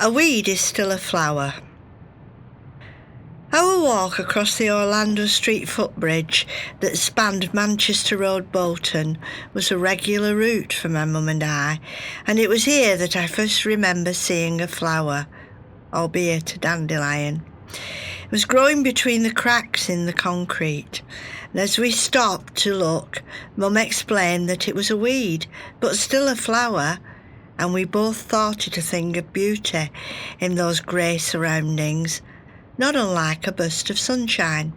A weed is still a flower. Our walk across the Orlando Street footbridge that spanned Manchester Road, Bolton, was a regular route for my mum and I, and it was here that I first remember seeing a flower, albeit a dandelion. It was growing between the cracks in the concrete, and as we stopped to look, Mum explained that it was a weed, but still a flower, and we both thought it a thing of beauty in those grey surroundings, not unlike a burst of sunshine.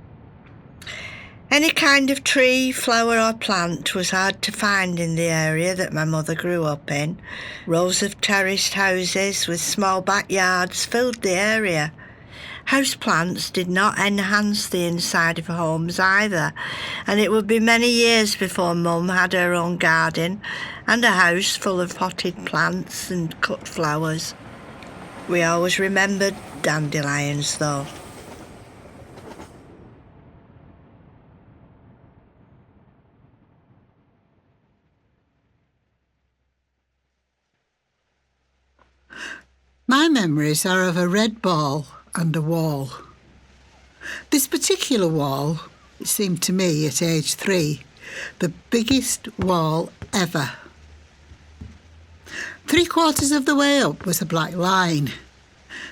Any kind of tree, flower or plant was hard to find in the area that my mother grew up in. Rows of terraced houses with small backyards filled the area. Houseplants did not enhance the inside of homes either, and it would be many years before Mum had her own garden and a house full of potted plants and cut flowers. We always remembered dandelions, though. My memories are of a red ball and a wall. This particular wall, it seemed to me at age 3, the biggest wall ever. 3/4 of the way up was a black line.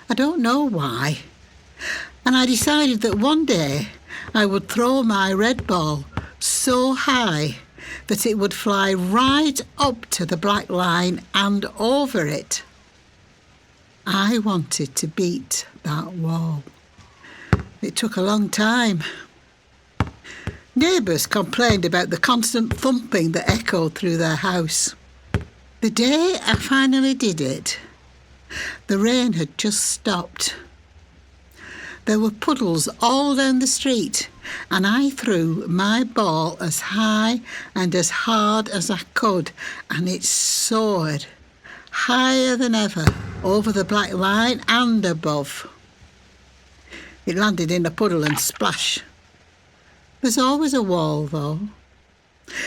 I don't know why. And I decided that one day I would throw my red ball so high that it would fly right up to the black line and over it. I wanted to beat that wall. It took a long time. Neighbours complained about the constant thumping that echoed through their house. The day I finally did it, the rain had just stopped. There were puddles all down the street, and I threw my ball as high and as hard as I could, and it soared higher than ever over the black line and above. It landed in a puddle and splash. There's always a wall, though.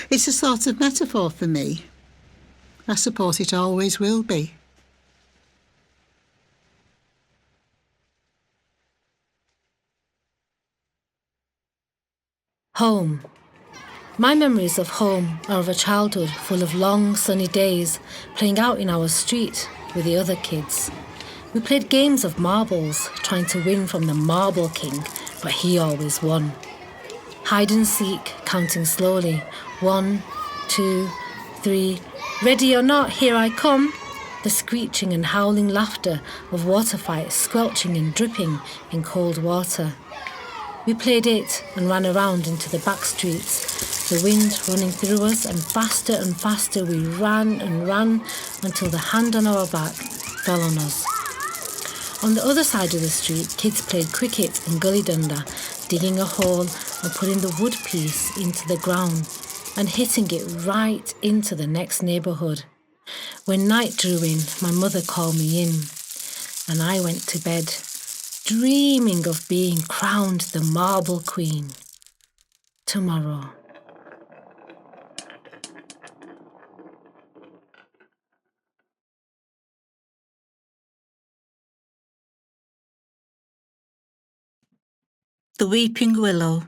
It's a sort of metaphor for me. I suppose it always will be. Home. My memories of home are of a childhood full of long, sunny days, playing out in our street with the other kids. We played games of marbles, trying to win from the Marble King, but he always won. Hide and seek, counting slowly. 1, 2, 3. Ready or not, here I come. The screeching and howling laughter of water fights squelching and dripping in cold water. We played it and ran around into the back streets, the wind running through us, and faster we ran and ran until the hand on our back fell on us. On the other side of the street, kids played cricket and gully dunda, digging a hole and putting the wood piece into the ground and hitting it right into the next neighbourhood. When night drew in, my mother called me in, and I went to bed, dreaming of being crowned the Marble Queen. Tomorrow. The Weeping Willow.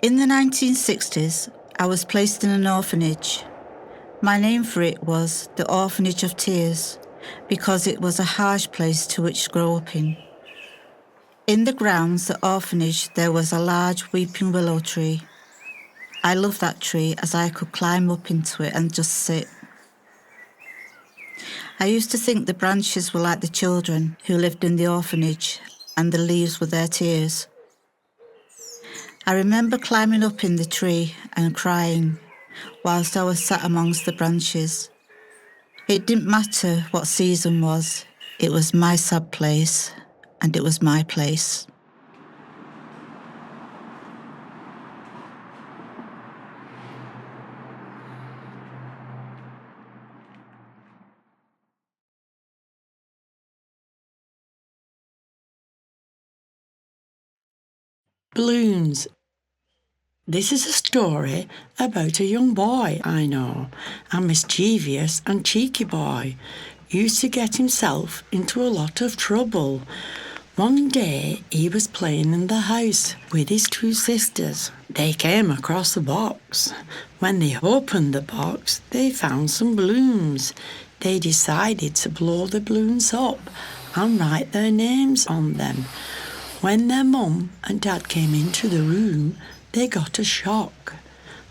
In the 1960s, I was placed in an orphanage. My name for it was the Orphanage of Tears, because it was a harsh place to which to grow up in. In the grounds of the orphanage, there was a large weeping willow tree. I loved that tree as I could climb up into it and just sit. I used to think the branches were like the children who lived in the orphanage, and the leaves were their tears. I remember climbing up in the tree and crying whilst I was sat amongst the branches. It didn't matter what season was, it was my sad place, and it was my place. Balloons. This is a story about a young boy I know, a mischievous and cheeky boy, used to get himself into a lot of trouble. One day he was playing in the house with his two sisters. They came across a box. When they opened the box, they found some balloons. They decided to blow the balloons up and write their names on them. When their mum and dad came into the room, they got a shock.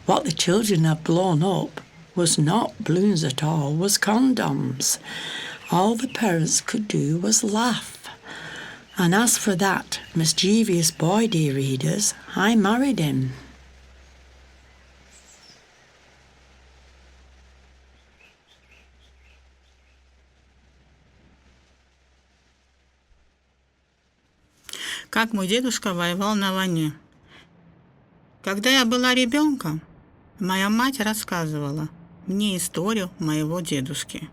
What the children had blown up was not balloons at all, was condoms. All the parents could do was laugh. And as for that mischievous boy, dear readers, I married him. Как мой дедушка воевал на войне. Когда я была ребенком, моя мать рассказывала мне историю моего дедушки.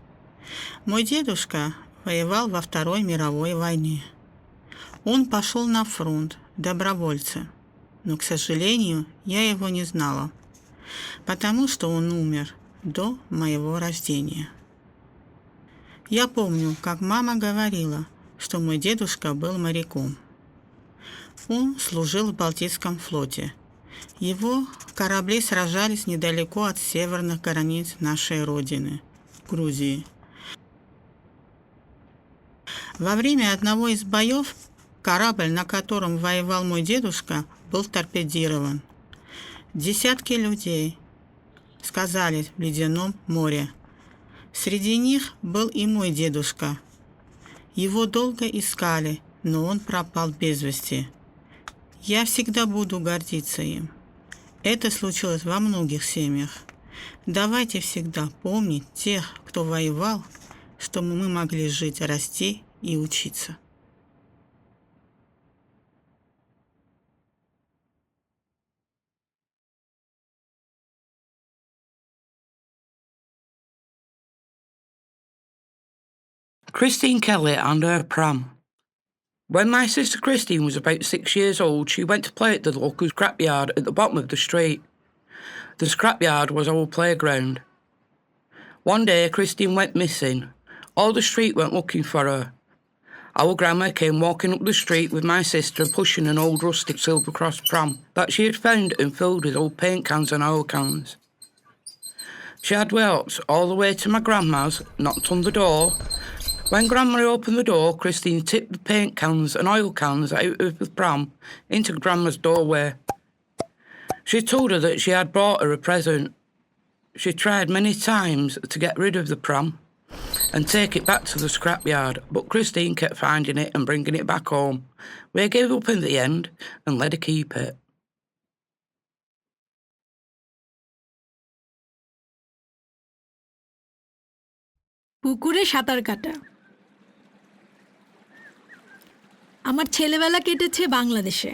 Мой дедушка воевал во Второй мировой войне. Он пошел на фронт добровольцем, но, к сожалению, я его не знала, потому что он умер до моего рождения. Я помню, как мама говорила, что мой дедушка был моряком. Он служил в Балтийском флоте. Его корабли сражались недалеко от северных границ нашей родины, Грузии. Во время одного из боев корабль, на котором воевал мой дедушка, был торпедирован. Десятки людей сказались в ледяном море. Среди них был и мой дедушка. Его долго искали, но он пропал без вести. Я всегда буду гордиться им. Это случилось во многих семьях. Давайте всегда помнить тех, кто воевал, чтобы мы могли жить, расти и учиться. Christine Kelly and her pram. When my sister Christine was about 6 years old, she went to play at the local scrapyard at the bottom of the street. The scrapyard was our playground. One day, Christine went missing. All the street went looking for her. Our grandma came walking up the street with my sister pushing an old rustic silver cross pram that she had found and filled with old paint cans and oil cans. She had walked all the way to my grandma's, knocked on the door. When Grandma opened the door, Christine tipped the paint cans and oil cans out of the pram into Grandma's doorway. She told her that she had bought her a present. She tried many times to get rid of the pram and take it back to the scrapyard, but Christine kept finding it and bringing it back home. We gave up in the end and let her keep it. পুকুরে সাঁতার কাটা। আমার ছেলেবেলা কেটেছে বাংলাদেশে।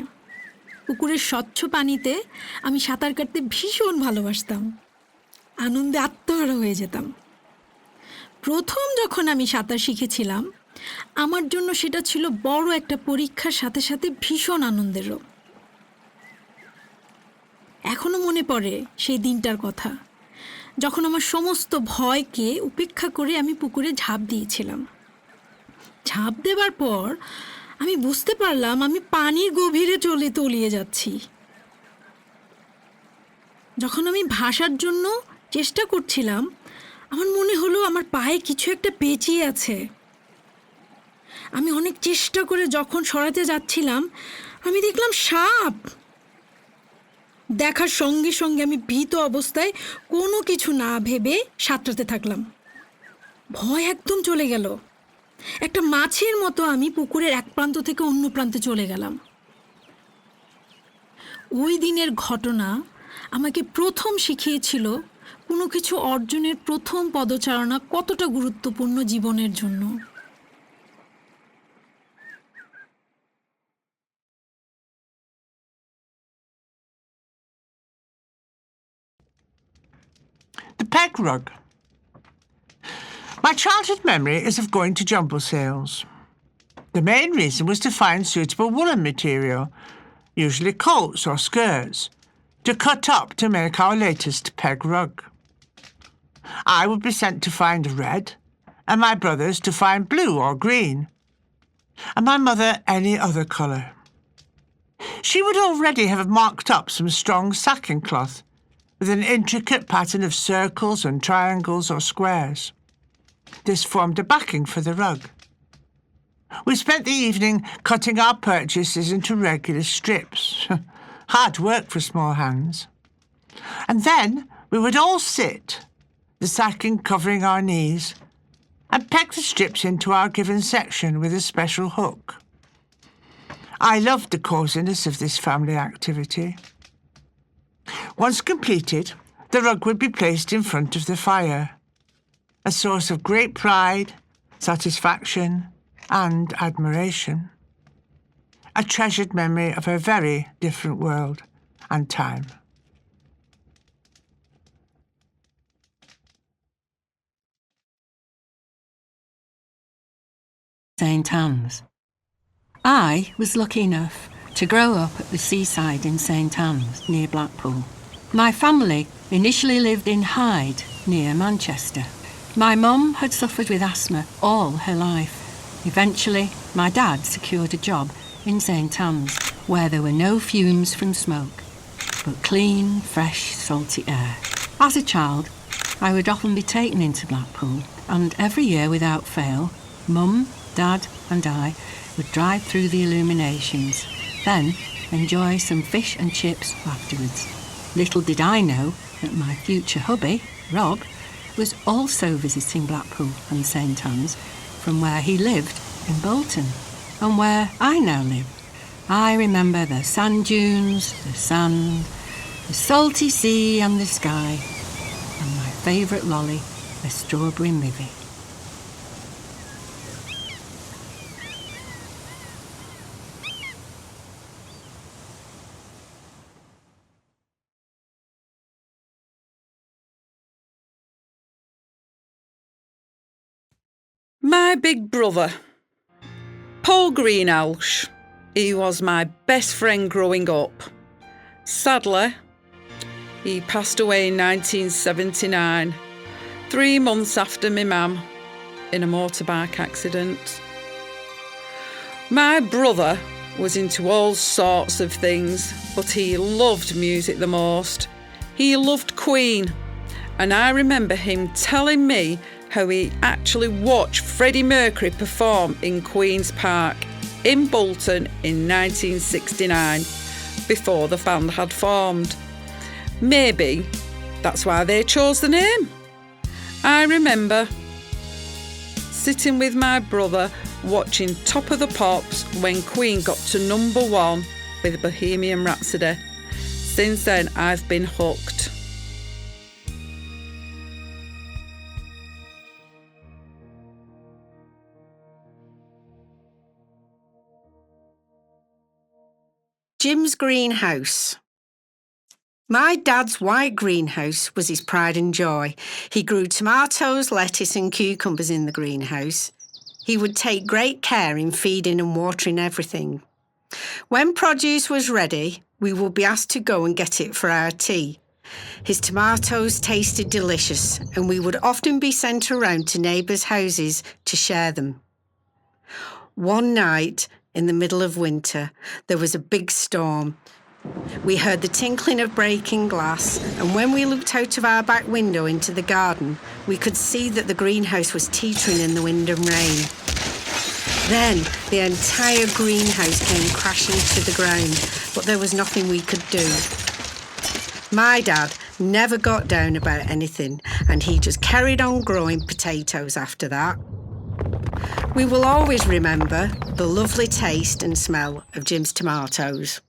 পুকুরের স্বচ্ছ পানিতে আমি সাঁতার কাটতে ভীষণ ভালোবাসতাম। আনন্দে আত্মহারা হয়ে যেতাম। প্রথম যখন আমি সাঁতার শিখেছিলাম, আমার জন্য সেটা ছিল বড় একটা পরীক্ষার সাথে সাথে ভীষণ আনন্দেরও। এখনো মনে পড়ে সেই দিনটার কথা, যখন আমার সমস্ত ভয়কে উপেক্ষা করে আমি পুকুরে ঝাঁপ দিয়েছিলাম। ঝাঁপ দেবার পর আমি বুঝতে পারলাম আমি পানির গভীরে তলিয়ে যাচ্ছি। যখন আমি ভাসার জন্য চেষ্টা করছিলাম, আমার মনে হলো আমার পায়ে কিছু একটা পেঁচিয়ে আছে। আমি অনেক চেষ্টা করে যখন সরাতে যাচ্ছিলাম, আমি দেখলাম সাপ। দেখার সঙ্গে সঙ্গে আমি ভীত অবস্থায় কোনো কিছু না ভেবে সাঁতরাতে থাকলাম। ভয় একদম চলে গেল। একটা মাছের মতো আমি পুকুরের এক প্রান্ত থেকে অন্য প্রান্তে চলে গেলাম। ওই দিনের ঘটনা আমাকে প্রথম শিখিয়েছিল কোনো কিছু অর্জনের প্রথম পদচারণা কতটা গুরুত্বপূর্ণ জীবনের জন্য। The peg rug. My childhood memory is of going to jumble sales. The main reason was to find suitable woolen material, usually coats or skirts, to cut up to make our latest peg rug. I would be sent to find red, and my brothers to find blue or green, and my mother any other colour. She would already have marked up some strong sacking cloth with an intricate pattern of circles and triangles or squares. This formed a backing for the rug. We spent the evening cutting our purchases into regular strips. Hard work for small hands. And then we would all sit, the sacking covering our knees, and peg the strips into our given section with a special hook. I loved the coziness of this family activity. Once completed, the rug would be placed in front of the fire, a source of great pride, satisfaction, and admiration. A treasured memory of a very different world and time. St. Anne's. I was lucky enough to grow up at the seaside in St. Anne's, near Blackpool. My family initially lived in Hyde, near Manchester. My mum had suffered with asthma all her life. Eventually, my dad secured a job in St. Anne's, where there were no fumes from smoke, but clean, fresh, salty air. As a child, I would often be taken into Blackpool, and every year without fail, Mum, Dad and I would drive through the illuminations, then enjoy some fish and chips afterwards. Little did I know that my future hubby, Rob, was also visiting Blackpool and St. Anne's from where he lived in Bolton, and where I now live. I remember the sand dunes, the sand, the salty sea and the sky, and my favourite lolly, a strawberry mivvy. My big brother, Paul Greenhalgh, he was my best friend growing up. Sadly, he passed away in 1979, 3 months after my mum, in a motorbike accident. My brother was into all sorts of things, but he loved music the most. He loved Queen, and I remember him telling me how he actually watched Freddie Mercury perform in Queen's Park in Bolton in 1969, before the band had formed. Maybe that's why they chose the name. I remember sitting with my brother watching Top of the Pops when Queen got to #1 with Bohemian Rhapsody. Since then, I've been hooked. Jim's greenhouse. My dad's white greenhouse was his pride and joy. He grew tomatoes, lettuce and cucumbers in the greenhouse. He would take great care in feeding and watering everything. When produce was ready, we would be asked to go and get it for our tea. His tomatoes tasted delicious, and we would often be sent around to neighbours' houses to share them. One night, in the middle of winter, there was a big storm. We heard the tinkling of breaking glass, and when we looked out of our back window into the garden, we could see that the greenhouse was teetering in the wind and rain. Then the entire greenhouse came crashing to the ground, but there was nothing we could do. My dad never got down about anything, and he just carried on growing potatoes after that. We will always remember the lovely taste and smell of Jim's tomatoes.